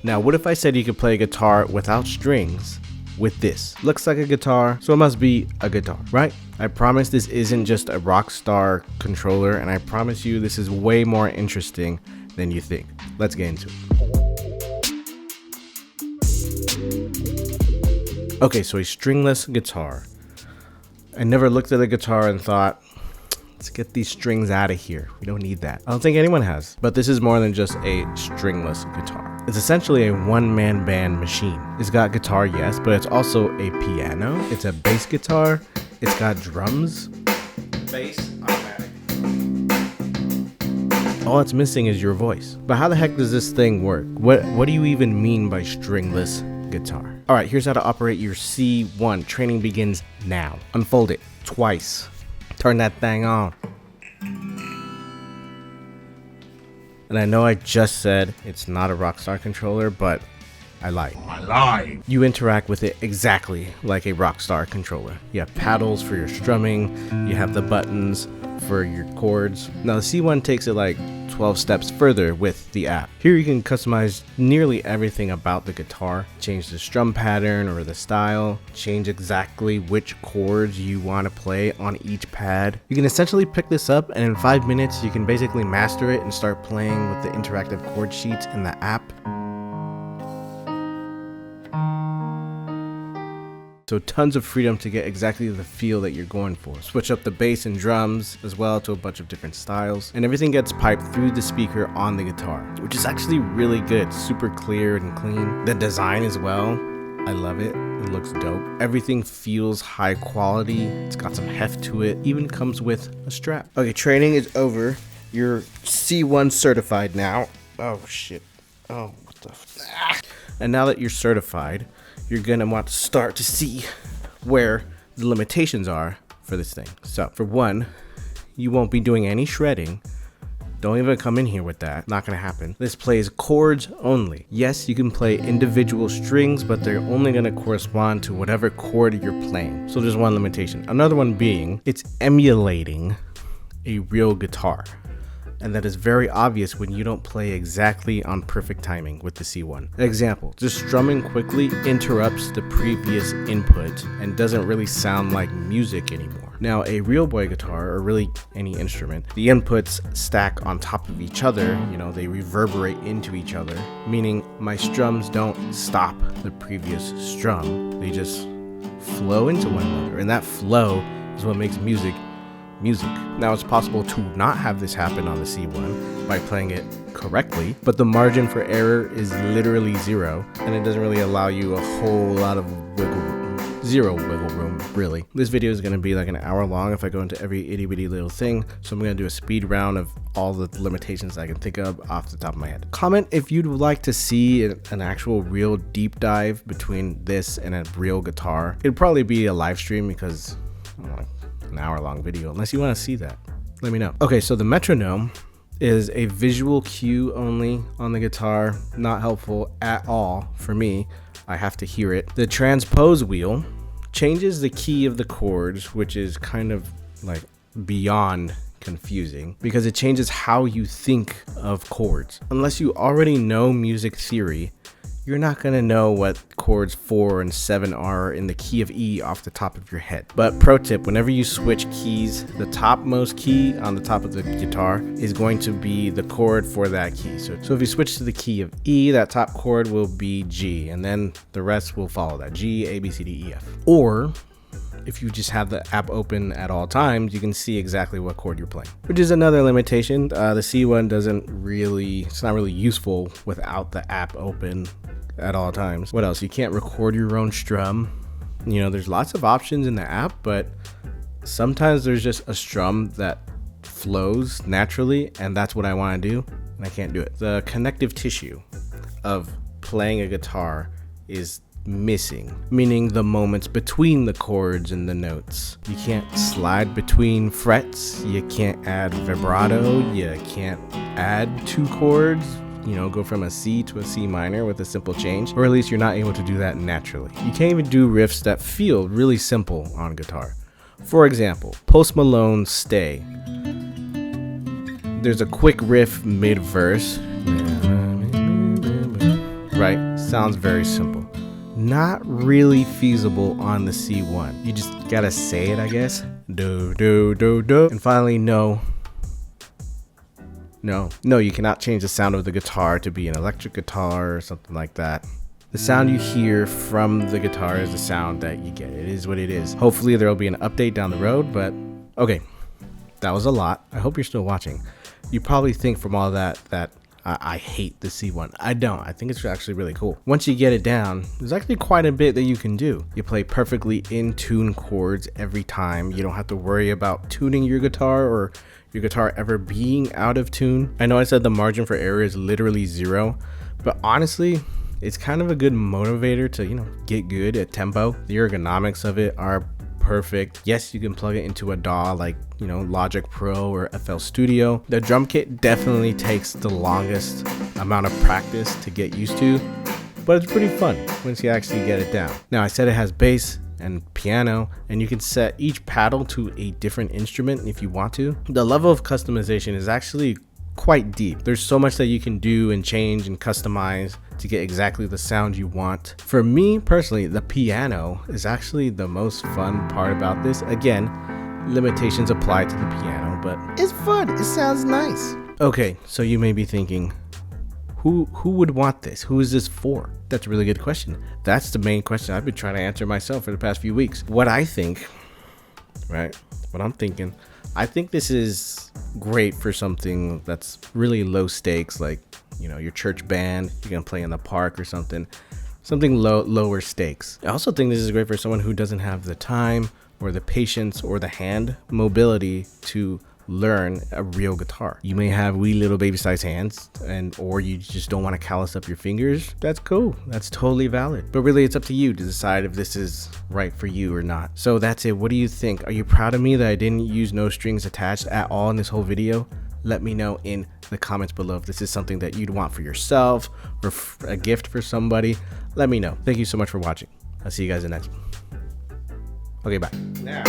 Now, what if I said you could play a guitar without strings with this? Looks like a guitar, so it must be a guitar, right? I promise this isn't just a Rockstar controller, and I promise you this is way more interesting than you think. Let's get into it. Okay, so a stringless guitar. I never looked at a guitar and thought, let's get these strings out of here. We don't need that. I don't think anyone has. But this is more than just a stringless guitar. It's essentially a one-man band machine. It's got guitar, yes, but it's also a piano. It's a bass guitar. It's got drums. Bass, automatic. All it's missing is your voice. But how the heck does this thing work? What do you even mean by stringless guitar? All right, here's how to operate your C1. Training begins now. Unfold it twice. Turn that thing on. And I know I just said it's not a Rockstar controller, but I lied. You interact with it exactly like a Rockstar controller. You have paddles for your strumming. You have the buttons for your chords. Now the C1 takes it like 12 steps further with the app. Here you can customize nearly everything about the guitar. Change the strum pattern or the style. Change exactly which chords you want to play on each pad. You can essentially pick this up, and in 5 minutes you can basically master it and start playing with the interactive chord sheets in the app. So tons of freedom to get exactly the feel that you're going for. Switch up the bass and drums as well to a bunch of different styles. And everything gets piped through the speaker on the guitar, which is actually really good. Super clear and clean. The design as well, I love it. It looks dope. Everything feels high quality. It's got some heft to it. Even comes with a strap. Okay, training is over. You're C1 certified now. Oh shit. Oh, what the And now that you're certified, you're gonna want to start to see where the limitations are for this thing. So for one, you won't be doing any shredding. Don't even come in here with that. Not gonna happen. This plays chords only. Yes, you can play individual strings, but they're only gonna correspond to whatever chord you're playing. So there's one limitation. Another one being, it's emulating a real guitar. And that is very obvious when you don't play exactly on perfect timing with the C1. Example, just strumming quickly interrupts the previous input and doesn't really sound like music anymore. Now, a real boy guitar, or really any instrument, the inputs stack on top of each other, they reverberate into each other, meaning my strums don't stop the previous strum, they just flow into one another, and that flow is what makes music. Now it's possible to not have this happen on the C1 by playing it correctly, but the margin for error is literally zero, and it doesn't really allow you a whole lot of wiggle room. Zero wiggle room, really. This video is going to be like an hour long if I go into every itty bitty little thing, so I'm going to do a speed round of all the limitations I can think of off the top of my head. Comment if you'd like to see an actual real deep dive between this and a real guitar. It'd probably be a live stream because an hour-long video, unless you want to see that. Let me know. Okay, so the metronome is a visual cue only on the guitar, not helpful at all for me. I have to hear it. The transpose wheel changes the key of the chords, which is kind of like beyond confusing because it changes how you think of chords. Unless you already know music theory, you're not going to know what chords 4 and 7 are in the key of E off the top of your head. But pro tip, whenever you switch keys, the topmost key on the top of the guitar is going to be the chord for that key. So if you switch to the key of E, that top chord will be G, and then the rest will follow that. G, A, B, C, D, E, F. Or if you just have the app open at all times, you can see exactly what chord you're playing, which is another limitation. The C1 it's not really useful without the app open at all times. What else? You can't record your own strum. There's lots of options in the app, but sometimes there's just a strum that flows naturally, and that's what I want to do, and I can't do it. The connective tissue of playing a guitar is missing, meaning the moments between the chords and the notes. You can't slide between frets, you can't add vibrato, you can't add two chords, go from a C to a C minor with a simple change, or at least you're not able to do that naturally. You can't even do riffs that feel really simple on guitar. For example, Post Malone's Stay. There's a quick riff mid-verse, right? Sounds very simple. Not really feasible on the C1. You just gotta say it, I guess. Do, do, do, do. And finally, no, you cannot change the sound of the guitar to be an electric guitar or something like that. The sound you hear from the guitar is the sound that you get. It is what it is. Hopefully there will be an update down the road, but okay, that was a lot. I hope you're still watching. You probably think from all that I hate the C1. I don't. I think it's actually really cool. Once you get it down, there's actually quite a bit that you can do. You play perfectly in tune chords every time. You don't have to worry about tuning your guitar or your guitar ever being out of tune. I know I said the margin for error is literally 0, but honestly, it's kind of a good motivator to, get good at tempo. The ergonomics of it are perfect. Yes, you can plug it into a DAW like, Logic Pro or FL Studio. The drum kit definitely takes the longest amount of practice to get used to, but it's pretty fun once you actually get it down. Now, I said it has bass and piano, and you can set each paddle to a different instrument if you want to. The level of customization is actually quite deep. There's so much that you can do and change and customize to get exactly the sound you want. For me personally, the piano is actually the most fun part about this. Again, limitations apply to the piano, but it's fun. It sounds nice. Okay, so you may be thinking, who would want this? Who is this for? That's a really good question. That's the main question I've been trying to answer myself for the past few weeks. What I think, right? What I'm thinking, I think this is great for something that's really low stakes, like, your church band. You can play in the park or something lower stakes. I also think this is great for someone who doesn't have the time or the patience or the hand mobility to learn a real guitar. You may have wee little baby sized hands or you just don't want to callus up your fingers. That's cool. That's totally valid. But really, it's up to you to decide if this is right for you or not. So that's it. What do you think? Are you proud of me that I didn't use no strings attached at all in this whole video? Let me know in the comments below if this is something that you'd want for yourself or a gift for somebody. Let me know. Thank you so much for watching. I'll see you guys in the next one. Okay, bye. Now